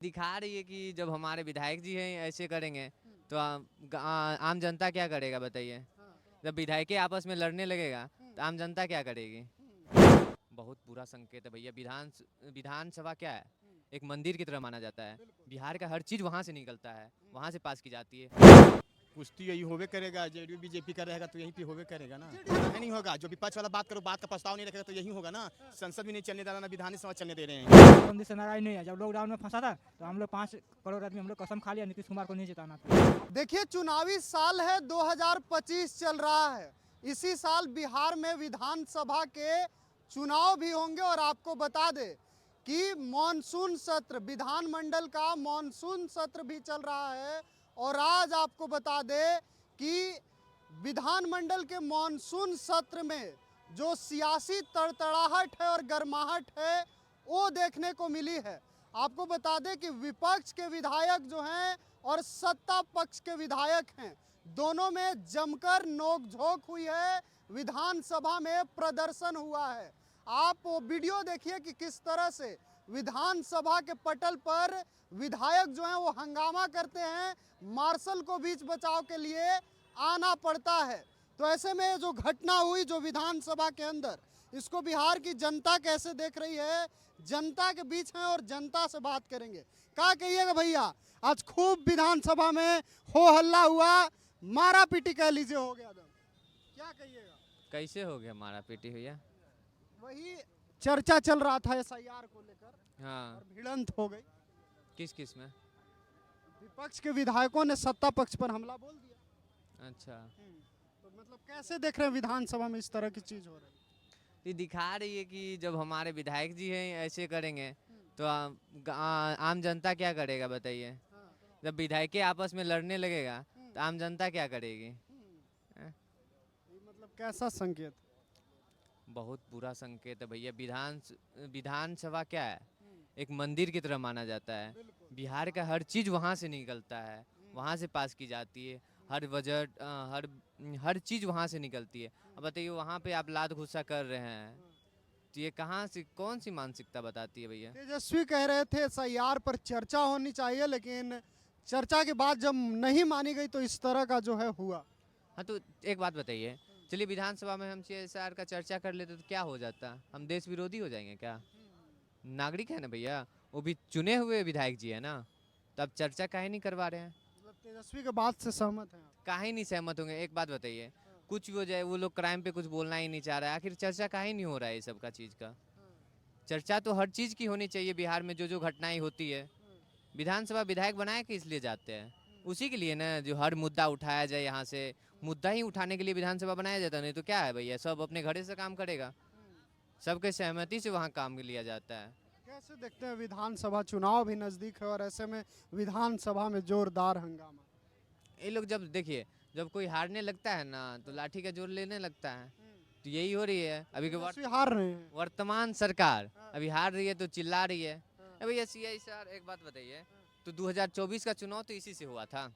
दिखा रही है कि जब हमारे विधायक जी हैं ऐसे करेंगे तो आम जनता क्या करेगा बताइए। जब विधायक आपस में लड़ने लगेगा तो आम जनता क्या करेगी। बहुत बुरा संकेत है भैया। विधानसभा क्या है, एक मंदिर की तरह माना जाता है। बिहार का हर चीज वहाँ से निकलता है, वहाँ से पास की जाती है। कुछ तो यही होवे करेगा, जेडीयू बीजेपी का रहेगा तो यही पे होवे करेगा ना। नहीं होगा, जो विपक्ष वाला बात करो, बात का प्रस्ताव नहीं रखेगा तो यही होगा ना। संसद भी नहीं चलने दे रहा, ना विधानसभा चलने दे रहे हैं। बंदी से नाराज नहीं है। जब लॉकडाउन में फंसा था तो हम लोग 5 करोड़ आदमी हम लोग कसम खा लिया नीतीश कुमार को नहीं जिताना था। देखिए, चुनावी साल है, 2025 चल रहा है। इसी साल बिहार में विधानसभा के चुनाव भी होंगे और आपको बता दें कि मॉनसून सत्र, विधानमंडल का मॉनसून सत्र भी चल रहा है। और आज आपको बता दें कि विधानमंडल के मॉनसून सत्र में जो सियासी तड़तड़ाहट है और गर्माहट है वो देखने को मिली है। आपको बता दें कि विपक्ष के विधायक जो हैं और सत्ता पक्ष के विधायक हैं, दोनों में जमकर नोकझोंक हुई है। विधानसभा में प्रदर्शन हुआ है। आप वो वीडियो देखिए कि किस तरह से विधानसभा के पटल पर विधायक जो हैं वो हंगामा करते हैं। मार्शल को बीच बचाव के लिए आना पड़ता है। तो ऐसे में जो घटना हुई जो विधानसभा के अंदर, इसको बिहार की जनता कैसे देख रही है, जनता के बीच हैं और जनता से बात करेंगे। क्या कहिएगा भैया, आज खूब विधानसभा में हो हल्ला हुआ, मारा पीटी कह लीजिए हो गया दम, क्या कहिएगा। कैसे हो गया मारा पीटी भैया। वही चर्चा चल रहा था SIR को लेकर हाँ, और भिड़ंत हो गई। किस किस में। विपक्ष के विधायकों ने सत्ता पक्ष पर हमला बोल दिया। अच्छा, तो मतलब कैसे देख रहे हैं विधानसभा में इस तरह की चीज हो रही है। ये दिखा रही है कि जब हमारे विधायक जी हैं ऐसे करेंगे तो आम जनता क्या करेगा बताइए। जब विधायक आपस में लड़ने लगेगा तो आम जनता क्या करेगी। ये मतलब कैसा संकेत। बहुत बुरा संकेत है भैया। विधानसभा क्या है, एक मंदिर की तरह माना जाता है। बिहार का हर चीज वहाँ से निकलता है, वहाँ से पास की जाती है। हर बजट हर चीज वहाँ से निकलती है। अब बताइए वहाँ पे आप लात घुसा कर रहे हैं तो ये कहाँ से, कौन सी मानसिकता बताती है भैया। तेजस्वी कह रहे थे SIR पर चर्चा होनी चाहिए, लेकिन चर्चा के बाद जब नहीं मानी गई तो इस तरह का जो है हुआ। हाँ तो एक बात बताइए, चलिए विधानसभा में हम CSR का चर्चा कर लेते तो क्या हो जाता, हम देश विरोधी हो जाएंगे क्या। नागरिक है ना भैया, वो भी चुने हुए विधायक जी है ना, तो अब चर्चा काहे नहीं करवा रहे हैं। मतलब तेजस्वी के बात से सहमत हैं आप? काहे नहीं सहमत होंगे। एक बात बताइए, कुछ भी हो जाए वो लोग क्राइम पे कुछ बोलना ही नहीं चाह रहा है, आखिर चर्चा काहे नहीं हो रहा है ये सब का चीज़ का। चर्चा तो हर चीज़ की होनी चाहिए। बिहार में जो जो घटनाएं होती है, विधानसभा विधायक बनाए कि इसलिए जाते हैं, उसी के लिए ना, जो हर मुद्दा उठाया जाए यहाँ से। मुद्दा ही उठाने के लिए विधानसभा बनाया जाता है, नहीं तो क्या है भैया, सब अपने घरे से काम करेगा, सबके सहमति से वहाँ काम लिया जाता है। कैसे देखते हैं, विधानसभा चुनाव भी नजदीक है और ऐसे में विधानसभा में जोरदार हंगामा। ये लोग जब देखिए, जब कोई हारने लगता है ना तो लाठी का जोर लेने लगता है। तो यही हो रही है अभी के तेजस्वी हार रहे हैं। वर्तमान सरकार अभी हार रही है तो चिल्ला रही है। भैया CSR, एक बात बताइए, तो 2024 का चुनाव तो इसी से हुआ था।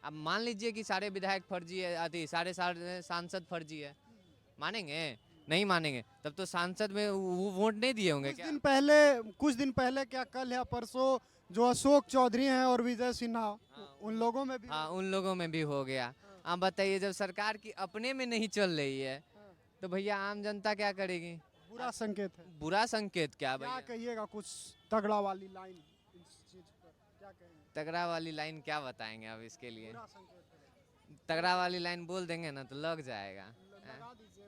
अब मान लीजिए कि सारे विधायक फर्जी है, आदि सारे सांसद फर्जी है, मानेंगे नहीं मानेंगे। तब तो सांसद में वो वोट नहीं दिए होंगे क्या। कुछ दिन पहले क्या कल या परसों जो अशोक चौधरी हैं और विजय सिन्हा, उन लोगों में भी हाँ, उन लोगों में भी हो गया। आप बताइए, जब सरकार की अपने में नहीं चल रही है तो भैया आम जनता क्या करेगी। बुरा संकेत है। बुरा संकेत क्या क्या भैया। कहिएगा, कुछ तगड़ा वाली लाइन इस चीज पर क्या कहेंगे। तगड़ा वाली लाइन क्या बताएंगे अब इसके लिए। बुरा संकेत है। तगड़ा वाली लाइन बोल देंगे ना तो लग जाएगा। लगा दीजिए,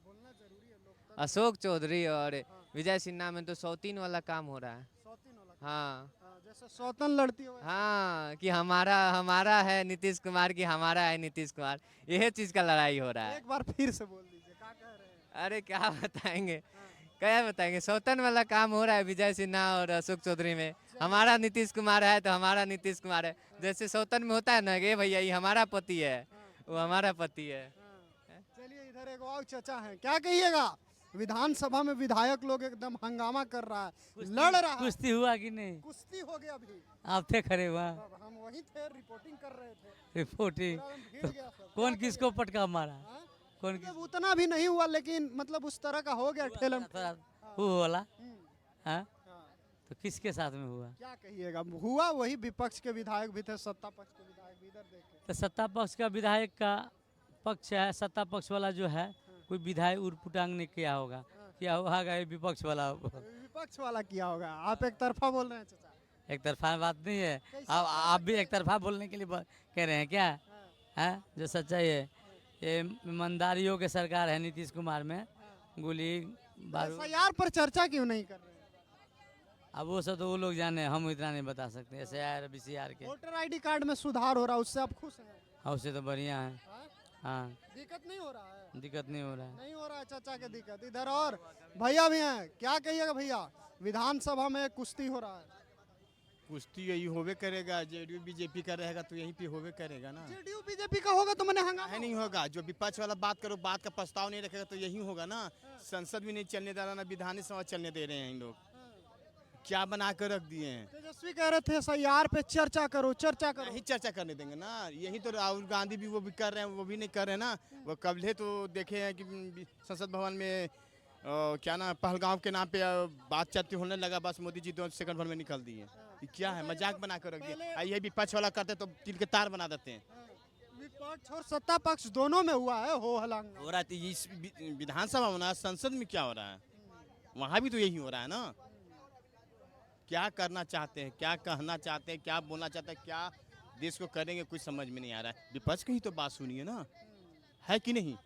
बोलना जरूरी है। लोग अशोक चौधरी और विजय सिन्हा में तो सौतीन वाला काम हो रहा है। सौतीन वाला हाँ जैसे सौतन लड़ती हो। हाँ, कि हमारा हमारा है नीतीश कुमार की, हमारा है नीतीश कुमार, यही चीज का लड़ाई हो रहा है। एक बार फिर से बोल दीजिए, क्या कह रहे हैं। अरे क्या बताएंगे, क्या बताएंगे। सौतन वाला काम हो रहा है विजय सिन्हा और अशोक चौधरी में। हमारा नीतीश कुमार है तो हमारा नीतीश कुमार है। जैसे सौतन में होता है ना कि भैया ये हमारा पति है, वो हमारा पति है। चलिए इधर एक और चचा है, क्या कहिएगा। विधानसभा में विधायक लोग एकदम हंगामा कर रहा है, लड़ रहा है। कुश्ती हुआ कि नहीं? कुश्ती हो गया अभी। आप थे खड़े वहाँ? हम वहीं थे, रिपोर्टिंग कर रहे थे। रिपोर्टिंग पूरा भीड़ गया सब। कौन क्या किसको पटका मारा? हाँ? कौन मतलब उतना भी नहीं हुआ, लेकिन मतलब उस तरह का हो गया ठेलम। वो वाला? हम्म, हाँ, हाँ। तो किसके साथ में हुआ? क्या कहिएगा, हुआ वही विपक्ष के विधायक भी थे, सत्ता पक्ष के विधायक भी, इधर देखे। तो सत्ता पक्ष का विधायक का पक्ष है, सत्ता पक्ष वाला जो है कोई विधायक उटपुटांग ने किया होगा, किया होगा ये विपक्ष वाला। विपक्ष वाला किया होगा, आप एक तरफा बोल रहे हैं चाचा। एक तरफा बात नहीं है, अब आप भी एक तरफा बोलने के लिए कह रहे हैं क्या? है जो सच्चाई है, ये ईमानदारियों के सरकार है नीतीश कुमार में, गोली बारूद। एसआईआर पर चर्चा क्यों नहीं कर रहे हैं? अब वो सब तो वो लोग जाने, हम इतना नहीं बता सकते। SIR BCR के वोटर आईडी कार्ड में सुधार हो रहा है, उससे आप खुश हैं? हाँ, उससे तो बढ़िया है। हाँ? हाँ, दिक्कत नहीं हो रहा है? दिक्कत नहीं हो रहा है। नहीं हो रहा है चाचा के दिक्कत। इधर और भैया भी हैं, क्या कहिएगा भैया, विधानसभा में कुश्ती हो रहा है। कुश्ती यही होवे करेगा, जेडीयू बीजेपी का रहेगा तो यहीं पे होवे करेगा ना। जेडीयू बीजेपी का होगा तो मैंने हंगामा है नहीं होगा, जो विपक्ष वाला बात करो, बात का प्रस्ताव नहीं रखेगा तो यही होगा ना। संसद भी नहीं चलने दे रहा, ना विधानसभा चलने दे रहे हैं इन लोग, क्या बना कर रख दिए हैं। तेजस्वी कह रहे थे एसआईआर पे चर्चा करो, चर्चा करो। यही चर्चा करने देंगे ना, यही तो राहुल गांधी भी वो भी कर रहे हैं, वो भी नहीं कर रहे हैं ना। वो कबले तो देखे हैं कि संसद भवन में क्या ना पहलगांव के नाम पे बात चलती होने लगा, बस मोदी जी 2 सेकंड भर में निकल दिए। ये क्या है, मजाक बना कर रख दिया। ये विपक्ष वाला करते तो तिल के तार बना देते हैं। विपक्ष और सत्ता पक्ष दोनों में हुआ है हो हलांगा। हो रहा है तो इस विधानसभा में ना, संसद में क्या हो रहा है, वहाँ भी तो यही हो रहा है ना। क्या करना चाहते हैं, क्या कहना चाहते हैं, क्या बोलना चाहते हैं, क्या देश को करेंगे, कुछ समझ में नहीं आ रहा है। विपक्ष की ही तो बात सुनिए ना, है कि नहीं।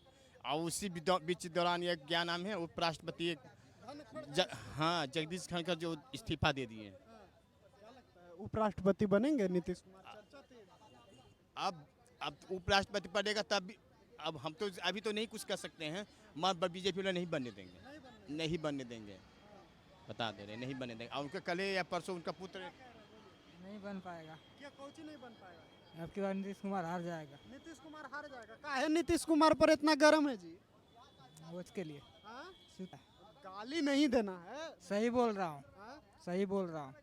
और उसी बीच दौरान ये क्या नाम है, उपराष्ट्रपति हाँ जगदीश धनखड़ जो इस्तीफा दे दिए। उपराष्ट्रपति बनेंगे नीतीश कुमार? अब उपराष्ट्रपति पड़ेगा तब भी, अब हम तो अभी तो नहीं कुछ कर सकते हैं, मगर बीजेपी वाले नहीं बनने देंगे, नहीं बनने देंगे, बता दे रहे नहीं बनने देंगे। और उनके कल या परसों उनका पुत्र नहीं बन पाएगा। क्या कोची नहीं बन पाएगा? अब की बार नीतीश कुमार हार जाएगा। नीतीश कुमार हार जाएगा? काहे नीतीश कुमार पर इतना गर्म है जी? वोट के लिए। हाँ? गाली नहीं देना है। सही बोल रहा हूँ, हाँ? सही बोल रहा हूँ।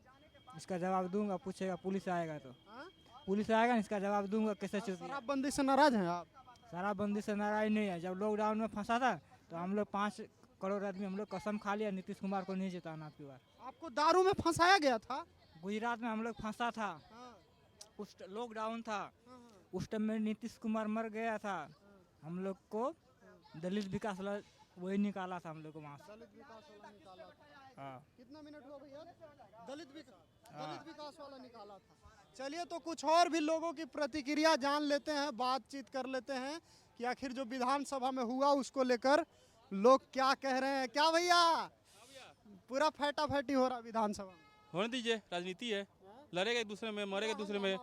इसका जवाब दूंगा, पूछेगा पुलिस आएगा तो। हाँ? पुलिस आएगा ना, इसका जवाब दूंगा कैसे चुप। शराबबंदी से नाराज हैं आप? शराबबंदी से नाराज नहीं है। जब लॉकडाउन में फंसा था तो हम लोग 5 करोड़ आदमी हम लोग कसम खा लिया नीतीश कुमार को नहीं जिताना आपकी बार। आपको दारू में फंसाया गया था? गुजरात में हम लोग फंसा था, हाँ, उस लॉकडाउन था, हाँ, उस टाइम में नीतीश कुमार मर गया था। हम लोग को दलित विकास वाला वही निकाला था हम लोग को वहाँ से। दलित विकास वाला निकाला था। हाँ। कितना मिनट हुआ भैया? दलित विकास वाला निकाला था। चलिए तो कुछ और भी लोगों की प्रतिक्रिया जान लेते हैं, बातचीत कर लेते हैं कि आखिर जो विधानसभा में हुआ उसको लेकर लोग क्या कह रहे हैं। क्या भैया, पूरा फैटाफैटी हो रहा विधानसभा में? होने दीजिए, राजनीति है, लड़ेगा एक दूसरे में, मरेगा एक दूसरे में,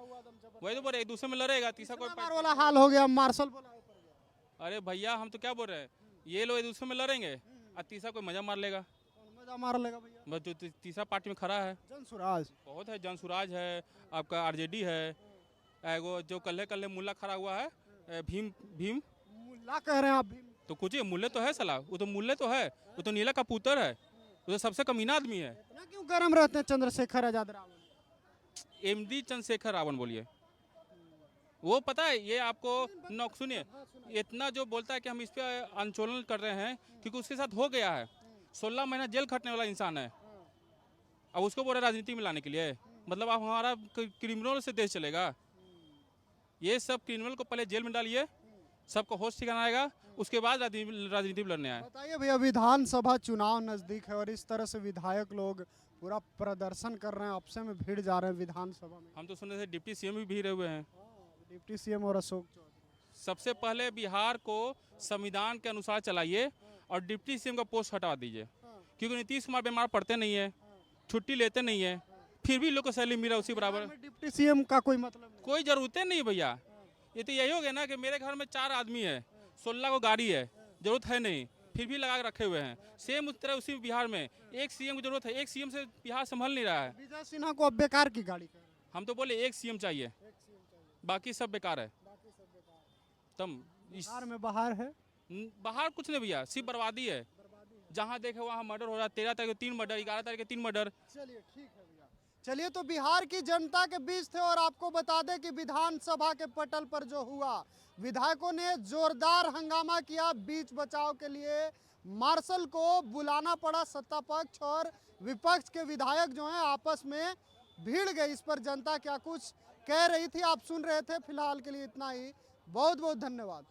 वही तो बोल रहे एक दूसरे में लड़ेगा, तीसरा कोई मार वाला हाल हो गया, मार्शल बोला ऊपर गया। अरे भैया हम तो क्या बोल रहे हैं, ये लोग एक दूसरे में लड़ेंगे और तीसरा कोई मजा मार लेगा, कौन मजा मार लेगा भैया? बस जो तीसरा पार्टी में खड़ा है जनसुराज बहुत है, जनसुराज है, आपका RJD है, वो जो कल्ले मुल्ला खड़ा हुआ है, भीम भीम मुल्ला कह रहे हैं आप? भीम तो कुछ मुल्ले तो है सला, वो तो मुल्ले तो है, वो तो नीला का पुत्र है, वो तो सबसे कमीना आदमी है। इतना क्यों गर्म रहते हैं चंद्रशेखर आजाद रावण? MD चंद्रशेखर रावण बोलिए, वो पता है ये आपको सुनिए, इतना जो बोलता है कि हम इस पे आंदोलन कर रहे हैं क्योंकि उसके साथ हो गया है, 16 महीना जेल खटने वाला इंसान है, अब उसको बोल रहे राजनीति में लाने के लिए, मतलब आप हमारा क्रिमिनल से देश चलेगा। ये सब क्रिमिनल को पहले जेल में डालिए, सबको होश ठिकाना आएगा, उसके बाद राजनीति में लड़ने आए। बताइए भैया, विधानसभा चुनाव नजदीक है और इस तरह से विधायक लोग पूरा प्रदर्शन कर रहे हैं, आपसे में भीड़ जा रहे हैं विधानसभा में। हम तो सुने थे डिप्टी CM भी भीड़े हुए हैं। डिप्टी CM और अशोक चौधरी। सबसे पहले बिहार को संविधान के अनुसार चलाइए और डिप्टी CM का पोस्ट हटा दीजिए, क्योंकि नीतीश कुमार बीमार पड़ते नहीं है, छुट्टी लेते नहीं है, फिर भी लोग को सैलरी मिला उसी बराबर। डिप्टी CM का कोई मतलब नहीं? कोई जरूरत नहीं भैया, ये तो यही हो गया ना कि मेरे घर में 4 आदमी है, 16 को गाड़ी है, जरूरत है नहीं, फिर भी लगा के रखे हुए हैं। सेम उस तरह उसी बिहार में एक CM की जरूरत है, एक CM से बिहार संभल नहीं रहा है। विजय सिन्हा को अब बेकार की गाड़ी कह रहे हैं। हम तो बोले एक CM चाहिए, बाकी सब बेकार है। तम बिहार में बाहर है, बाहर कुछ नहीं भैया, सिर्फ बर्बादी है, जहाँ देखे वहाँ मर्डर हो रहा है। 13 तारीख को 3 मर्डर, 11 तारीख को 3 मर्डर। चलिए ठीक है भैया। चलिए तो बिहार की जनता के बीच थे और आपको बता दें कि विधानसभा के पटल पर जो हुआ, विधायकों ने जोरदार हंगामा किया। बीच बचाव के लिए मार्शल को बुलाना पड़ा सत्ता पक्ष और विपक्ष के विधायक जो हैं आपस में भीड़ गए। इस पर जनता क्या कुछ कह रही थी आप सुन रहे थे। फिलहाल के लिए इतना ही, बहुत बहुत धन्यवाद।